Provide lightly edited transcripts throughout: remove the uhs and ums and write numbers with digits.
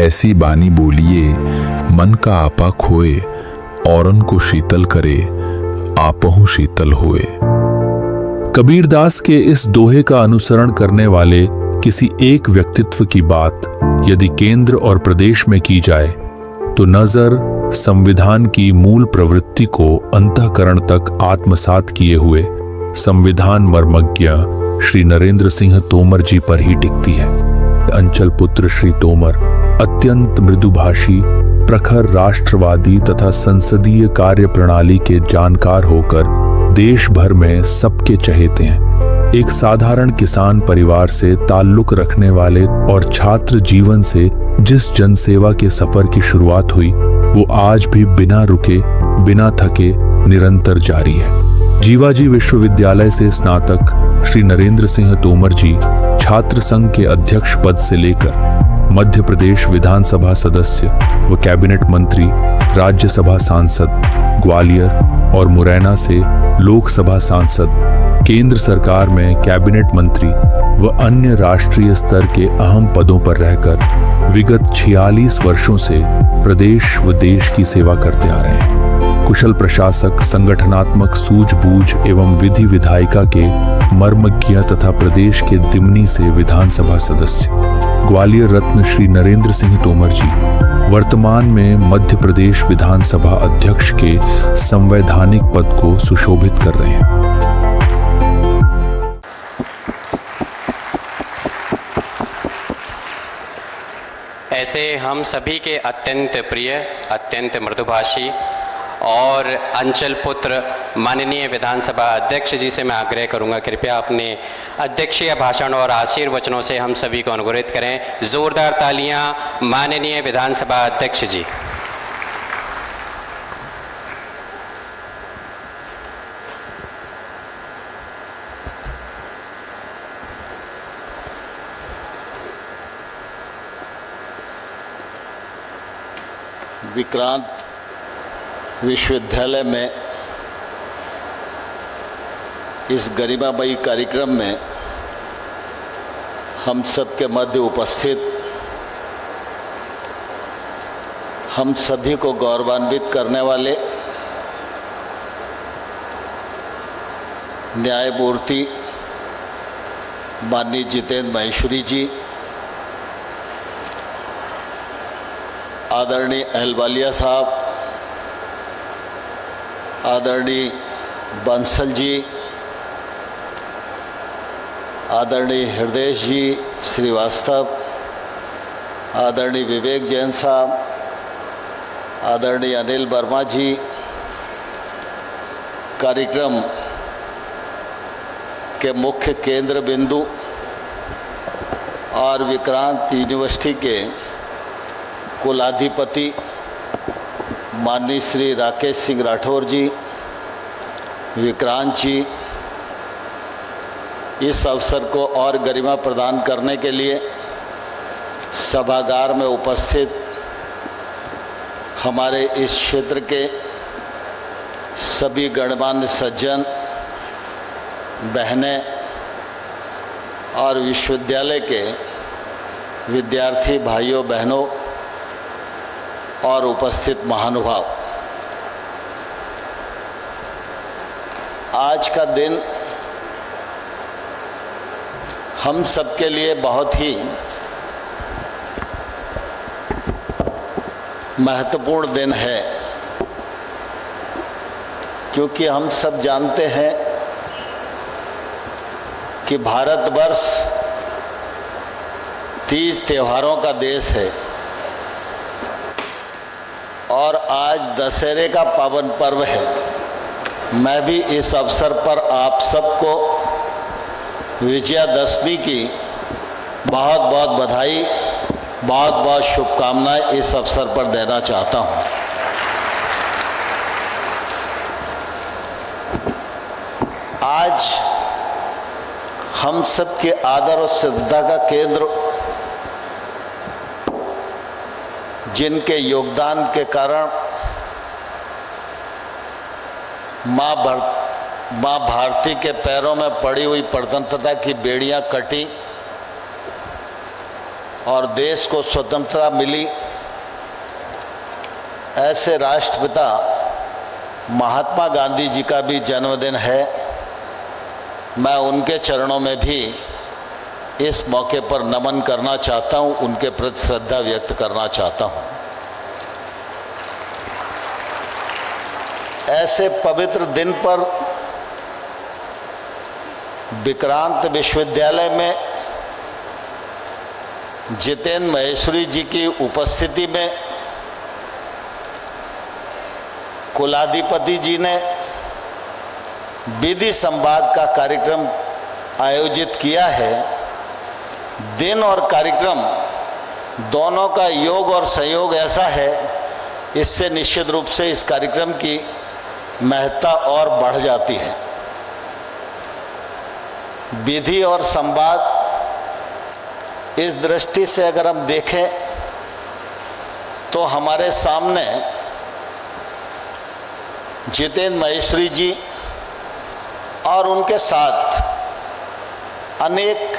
ऐसी बानी बोलिए मन का आपा खोए, औरन को शीतल करे आपहु शीतल होए। कबीरदास के इस दोहे का अनुसरण करने वाले किसी एक व्यक्तित्व की बात यदि केंद्र और प्रदेश में की जाए तो नजर संविधान की मूल प्रवृत्ति को अंतःकरण तक आत्मसात किए हुए संविधान मर्मज्ञ श्री नरेंद्र सिंह तोमर जी पर ही टिकती है। अंचल पुत्र श्री तोमर अत्यंत मृदुभाषी, प्रखर राष्ट्रवादी तथा संसदीय कार्य प्रणाली के जानकार होकर देश भर में सबके चहेते हैं। एक साधारण किसान परिवार से ताल्लुक रखने वाले और छात्र जीवन से जिस जनसेवा के सफर की शुरुआत हुई वो आज भी बिना रुके बिना थके निरंतर जारी है। जीवाजी विश्वविद्यालय से स्नातक श्री नरेंद्र सिंह तोमर जी छात्र संघ के अध्यक्ष पद से लेकर मध्य प्रदेश विधानसभा सदस्य व कैबिनेट मंत्री, राज्यसभा सांसद, ग्वालियर और मुरैना से लोकसभा सांसद, केंद्र सरकार में कैबिनेट मंत्री व अन्य राष्ट्रीय स्तर के अहम पदों पर रहकर विगत 46 वर्षों से प्रदेश व देश की सेवा करते आ रहे हैं। कुशल प्रशासक, संगठनात्मक सूझबूझ एवं विधि विधायिका के मर्मज्ञ तथा प्रदेश के दिमनी से विधानसभा सदस्य, ग्वालियर रत्न श्री नरेंद्र सिंह तोमर जी वर्तमान में मध्य प्रदेश विधानसभा अध्यक्ष के संवैधानिक पद को सुशोभित कर रहे हैं। ऐसे हम सभी के अत्यंत प्रिय, अत्यंत मृदुभाषी और अंचल पुत्र माननीय विधानसभा अध्यक्ष जी से मैं आग्रह करूंगा कृपया अपने अध्यक्षीय भाषण और आशीर्वचनों से हम सभी को अनुग्रहित करें। जोरदार तालियां माननीय विधानसभा अध्यक्ष जी। विक्रांत विश्वविद्यालय में इस गरिमामयी कार्यक्रम में हम सबके मध्य उपस्थित हम सभी को गौरवान्वित करने वाले न्यायमूर्ति माननीय जितेंद्र महेश्वरी जी, आदरणीय अहलवालिया साहब, आदरणीय बंसल जी, आदरणीय हृदय जी श्रीवास्तव, आदरणीय विवेक जैन साहब, आदरणीय अनिल वर्मा जी, कार्यक्रम के मुख्य केंद्र बिंदु और विक्रांत यूनिवर्सिटी के कुलाधिपति माननीय श्री राकेश सिंह राठौर जी, विक्रांत जी, इस अवसर को और गरिमा प्रदान करने के लिए सभागार में उपस्थित हमारे इस क्षेत्र के सभी गणमान्य सज्जन, बहनें और विश्वविद्यालय के विद्यार्थी भाइयों बहनों और उपस्थित महानुभाव, आज का दिन हम सबके लिए बहुत ही महत्वपूर्ण दिन है, क्योंकि हम सब जानते हैं कि भारतवर्ष 30 त्योहारों का देश है और आज दशहरे का पावन पर्व है। मैं भी इस अवसर पर आप सबको विजयादशमी की बहुत बहुत बधाई, बहुत बहुत शुभकामनाएं इस अवसर पर देना चाहता हूं। आज हम सबके आदर और श्रद्धा का केंद्र जिनके योगदान के कारण माँ भारती के पैरों में पड़ी हुई प्रजातंत्रता की बेड़ियां कटी और देश को स्वतंत्रता मिली, ऐसे राष्ट्रपिता महात्मा गांधी जी का भी जन्मदिन है। मैं उनके चरणों में भी इस मौके पर नमन करना चाहता हूं, उनके प्रति श्रद्धा व्यक्त करना चाहता हूं। ऐसे पवित्र दिन पर विक्रांत विश्वविद्यालय में जितेंद्र महेश्वरी जी की उपस्थिति में कुलाधिपति जी ने विधि संवाद का कार्यक्रम आयोजित किया है। दिन और कार्यक्रम दोनों का योग और संयोग ऐसा है, इससे निश्चित रूप से इस कार्यक्रम की महत्ता और बढ़ जाती है। विधि और संवाद इस दृष्टि से अगर हम देखें तो हमारे सामने जितेंद्र महेश्वरी जी और उनके साथ अनेक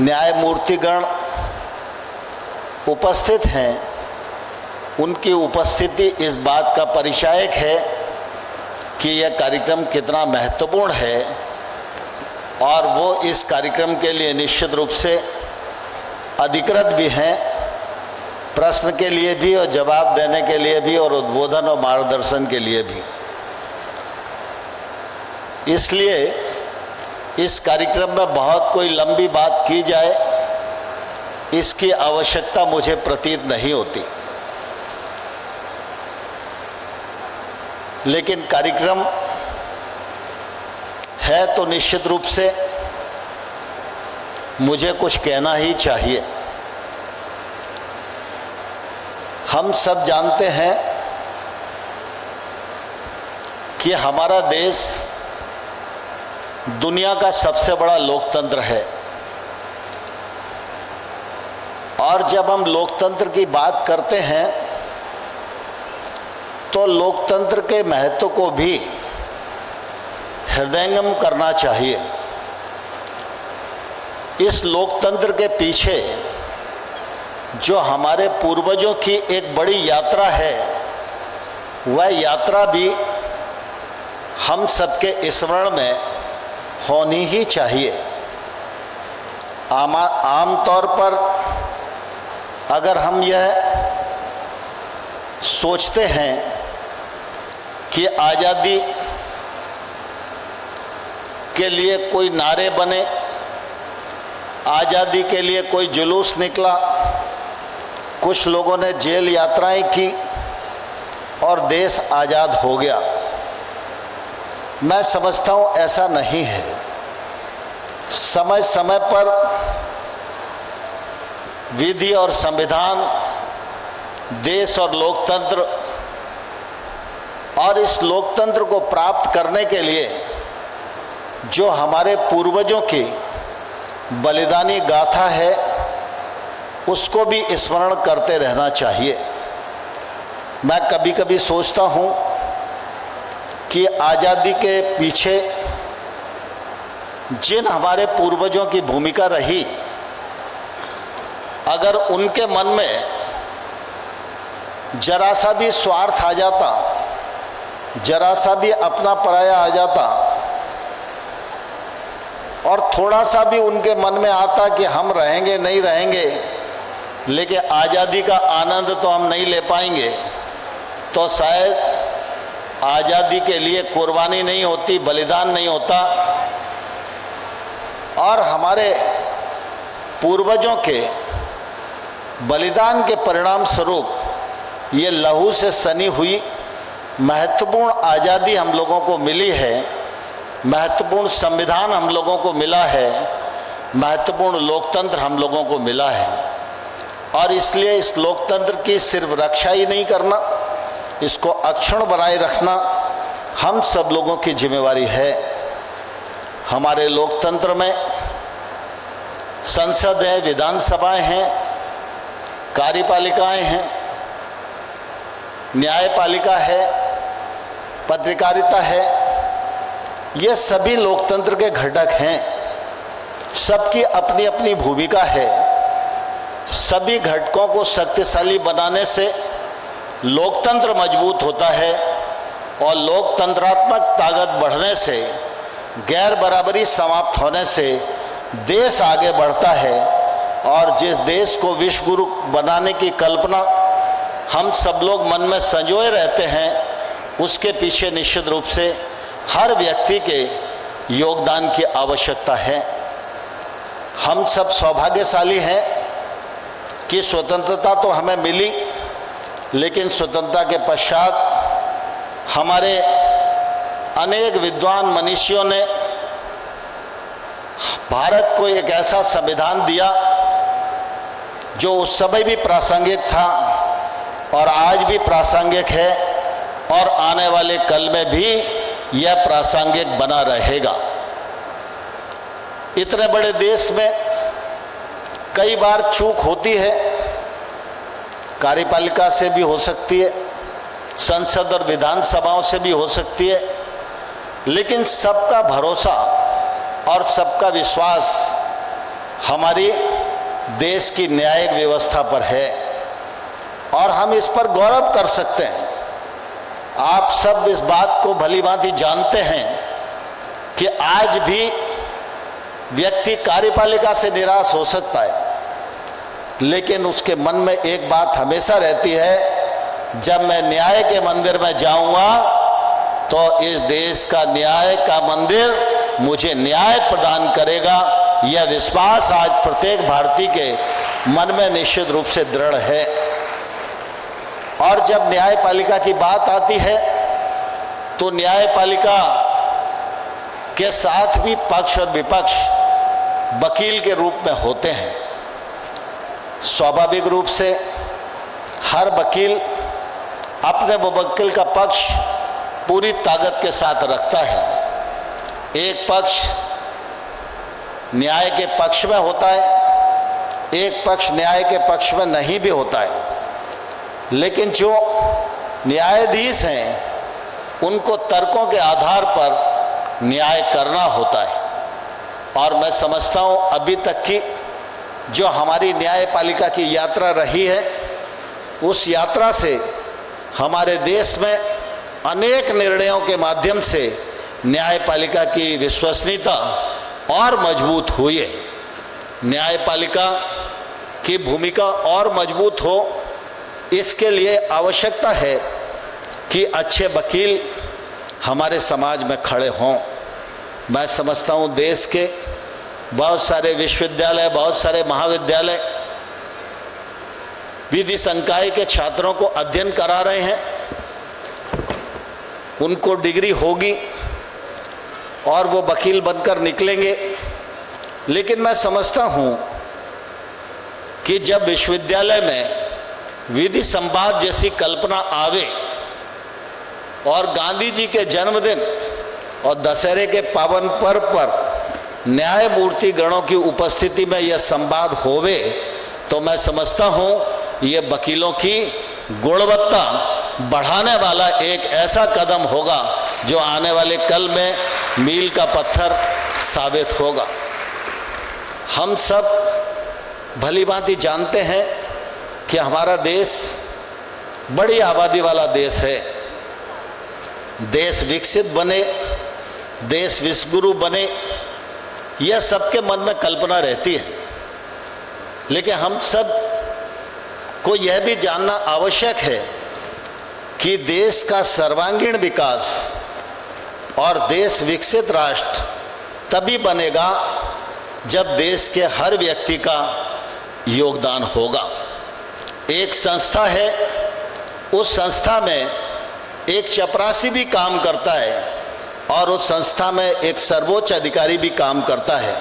न्यायमूर्तिगण उपस्थित हैं। उनकी उपस्थिति इस बात का परिचायक है कि यह कार्यक्रम कितना महत्वपूर्ण है और वो इस कार्यक्रम के लिए निश्चित रूप से अधिकृत भी हैं, प्रश्न के लिए भी और जवाब देने के लिए भी और उद्बोधन और मार्गदर्शन के लिए भी। इसलिए इस कार्यक्रम में बहुत कोई लंबी बात की जाए, इसकी आवश्यकता मुझे प्रतीत नहीं होती। लेकिन कार्यक्रम है तो निश्चित रूप से मुझे कुछ कहना ही चाहिए। हम सब जानते हैं कि हमारा देश दुनिया का सबसे बड़ा लोकतंत्र है और जब हम लोकतंत्र की बात करते हैं तो लोकतंत्र के महत्व को भी हृदयंगम करना चाहिए। इस लोकतंत्र के पीछे जो हमारे पूर्वजों की एक बड़ी यात्रा है, वह यात्रा भी हम सबके स्मरण में होनी ही चाहिए। आम तौर पर अगर हम यह सोचते हैं कि आज़ादी के लिए कोई नारे बने, आज़ादी के लिए कोई जुलूस निकला, कुछ लोगों ने जेल यात्राएं की और देश आज़ाद हो गया, मैं समझता हूँ ऐसा नहीं है। समय समय पर विधि और संविधान, देश और लोकतंत्र और इस लोकतंत्र को प्राप्त करने के लिए जो हमारे पूर्वजों की बलिदानी गाथा है, उसको भी स्मरण करते रहना चाहिए। मैं कभी कभी सोचता हूँ कि आज़ादी के पीछे जिन हमारे पूर्वजों की भूमिका रही, अगर उनके मन में जरा सा भी स्वार्थ आ जाता, जरा सा भी अपना पराया आ जाता और थोड़ा सा भी उनके मन में आता कि हम रहेंगे नहीं रहेंगे लेकिन आज़ादी का आनंद तो हम नहीं ले पाएंगे, तो शायद आज़ादी के लिए कुर्बानी नहीं होती, बलिदान नहीं होता और हमारे पूर्वजों के बलिदान के परिणाम स्वरूप ये लहू से सनी हुई महत्वपूर्ण आज़ादी हम लोगों को मिली है, महत्वपूर्ण संविधान हम लोगों को मिला है, महत्वपूर्ण लोकतंत्र हम लोगों को मिला है। और इसलिए इस लोकतंत्र की सिर्फ रक्षा ही नहीं करना, इसको अक्षुण्ण बनाए रखना हम सब लोगों की जिम्मेवारी है। हमारे लोकतंत्र में संसद है, विधानसभाएं हैं, कार्यपालिकाएं हैं, न्यायपालिका है, पत्रकारिता है, ये सभी लोकतंत्र के घटक हैं। सबकी अपनी अपनी भूमिका है। सभी घटकों को शक्तिशाली बनाने से लोकतंत्र मजबूत होता है और लोकतंत्रात्मक ताकत बढ़ने से, गैर बराबरी समाप्त होने से देश आगे बढ़ता है। और जिस देश को विश्व गुरु बनाने की कल्पना हम सब लोग मन में संजोए रहते हैं, उसके पीछे निश्चित रूप से हर व्यक्ति के योगदान की आवश्यकता है। हम सब सौभाग्यशाली हैं कि स्वतंत्रता तो हमें मिली, लेकिन स्वतंत्रता के पश्चात हमारे अनेक विद्वान मनीषियों ने भारत को एक ऐसा संविधान दिया जो उस समय भी प्रासंगिक था और आज भी प्रासंगिक है और आने वाले कल में भी यह प्रासंगिक बना रहेगा। इतने बड़े देश में कई बार चूक होती है, कार्यपालिका से भी हो सकती है, संसद और विधानसभाओं से भी हो सकती है, लेकिन सबका भरोसा और सबका विश्वास हमारी देश की न्यायिक व्यवस्था पर है और हम इस पर गौरव कर सकते हैं। आप सब इस बात को भलीभांति जानते हैं कि आज भी व्यक्ति कार्यपालिका से निराश हो सकता है, लेकिन उसके मन में एक बात हमेशा रहती है, जब मैं न्याय के मंदिर में जाऊंगा तो इस देश का न्याय का मंदिर मुझे न्याय प्रदान करेगा। यह विश्वास आज प्रत्येक भारतीय के मन में निश्चित रूप से दृढ़ है। और जब न्यायपालिका की बात आती है तो न्यायपालिका के साथ भी पक्ष और विपक्ष वकील के रूप में होते हैं। स्वाभाविक रूप से हर वकील अपने मुवक्किल का पक्ष पूरी ताकत के साथ रखता है। एक पक्ष न्याय के पक्ष में होता है, एक पक्ष न्याय के पक्ष में नहीं भी होता है, लेकिन जो न्यायाधीश हैं उनको तर्कों के आधार पर न्याय करना होता है। और मैं समझता हूँ अभी तक की जो हमारी न्यायपालिका की यात्रा रही है, उस यात्रा से हमारे देश में अनेक निर्णयों के माध्यम से न्यायपालिका की विश्वसनीयता और मजबूत हुई है। न्यायपालिका की भूमिका और मजबूत हो, इसके लिए आवश्यकता है कि अच्छे वकील हमारे समाज में खड़े हों। मैं समझता हूँ देश के बहुत सारे विश्वविद्यालय, बहुत सारे महाविद्यालय विधि संकाय के छात्रों को अध्ययन करा रहे हैं, उनको डिग्री होगी और वो वकील बनकर निकलेंगे। लेकिन मैं समझता हूँ कि जब विश्वविद्यालय में विधि संवाद जैसी कल्पना आवे और गांधी जी के जन्मदिन और दशहरे के पावन पर्व पर न्यायमूर्ति गणों की उपस्थिति में यह संवाद होवे, तो मैं समझता हूँ ये वकीलों की गुणवत्ता बढ़ाने वाला एक ऐसा कदम होगा जो आने वाले कल में मील का पत्थर साबित होगा। हम सब भलीभांति जानते हैं कि हमारा देश बड़ी आबादी वाला देश है। देश विकसित बने, देश विश्वगुरु बने, यह सबके मन में कल्पना रहती है। लेकिन हम सब को यह भी जानना आवश्यक है कि देश का सर्वांगीण विकास और देश विकसित राष्ट्र तभी बनेगा जब देश के हर व्यक्ति का योगदान होगा। एक संस्था है, उस संस्था में एक चपरासी भी काम करता है और उस संस्था में एक सर्वोच्च अधिकारी भी काम करता है।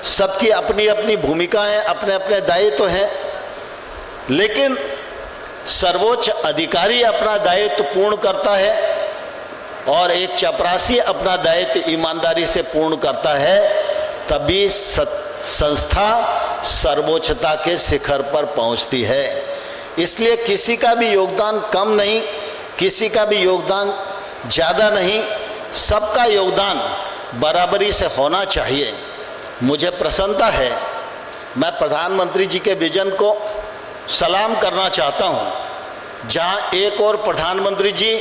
सबकी अपनी अपनी भूमिकाएं, अपने अपने दायित्व हैं, लेकिन सर्वोच्च अधिकारी अपना दायित्व पूर्ण करता है और एक चपरासी अपना दायित्व ईमानदारी से पूर्ण करता है, तभी संस्था सर्वोच्चता के शिखर पर पहुंचती है। इसलिए किसी का भी योगदान कम नहीं, किसी का भी योगदान ज़्यादा नहीं, सबका योगदान बराबरी से होना चाहिए। मुझे प्रसन्नता है, मैं प्रधानमंत्री जी के विजन को सलाम करना चाहता हूं। जहां एक और प्रधानमंत्री जी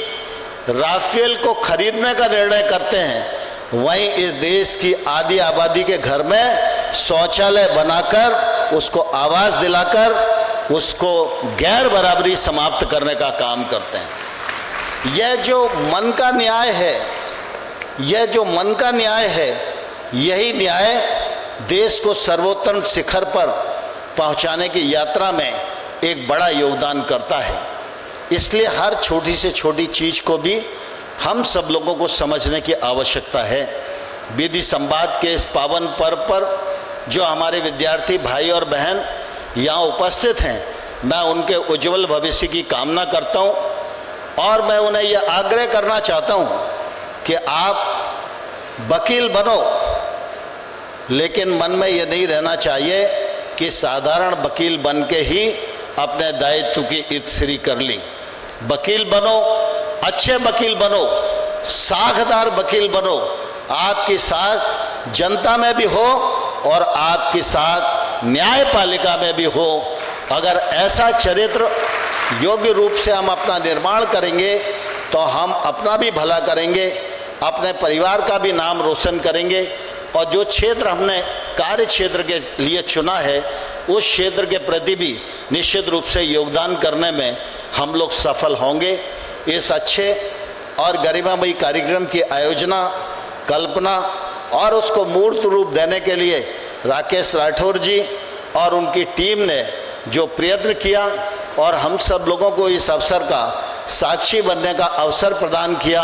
राफेल को खरीदने का निर्णय करते हैं, वहीं इस देश की आधी आबादी के घर में शौचालय बनाकर उसको आवास दिलाकर उसको गैर बराबरी समाप्त करने का काम करते हैं। यह जो मन का न्याय है, यह जो मन का न्याय है, यही न्याय देश को सर्वोत्तम शिखर पर पहुंचाने की यात्रा में एक बड़ा योगदान करता है। इसलिए हर छोटी से छोटी चीज़ को भी हम सब लोगों को समझने की आवश्यकता है। विधि संवाद के इस पावन पर्व पर जो हमारे विद्यार्थी भाई और बहन यहाँ उपस्थित हैं, मैं उनके उज्जवल भविष्य की कामना करता हूँ और मैं उन्हें यह आग्रह करना चाहता हूँ कि आप वकील बनो, लेकिन मन में यह नहीं रहना चाहिए कि साधारण वकील बन के ही अपने दायित्व की इत्सरी कर ली। वकील बनो, अच्छे वकील बनो, साखदार वकील बनो। आपकी साख जनता में भी हो और आपकी साख न्यायपालिका में भी हो। अगर ऐसा चरित्र योग्य रूप से हम अपना निर्माण करेंगे तो हम अपना भी भला करेंगे, अपने परिवार का भी नाम रोशन करेंगे और जो क्षेत्र हमने कार्य क्षेत्र के लिए चुना है उस क्षेत्र के प्रति भी निश्चित रूप से योगदान करने में हम लोग सफल होंगे। इस अच्छे और गरिमामयी कार्यक्रम की आयोजना, कल्पना और उसको मूर्त रूप देने के लिए राकेश राठौर जी और उनकी टीम ने जो प्रयत्न किया और हम सब लोगों को इस अवसर का साक्षी बनने का अवसर प्रदान किया,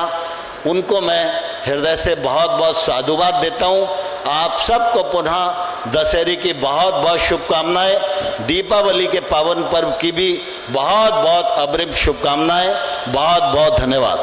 उनको मैं हृदय से बहुत बहुत साधुवाद देता हूँ। आप सबको पुनः दशहरे की बहुत बहुत शुभकामनाएं, दीपावली के पावन पर्व की भी बहुत बहुत अग्रिम शुभकामनाएं। बहुत बहुत धन्यवाद।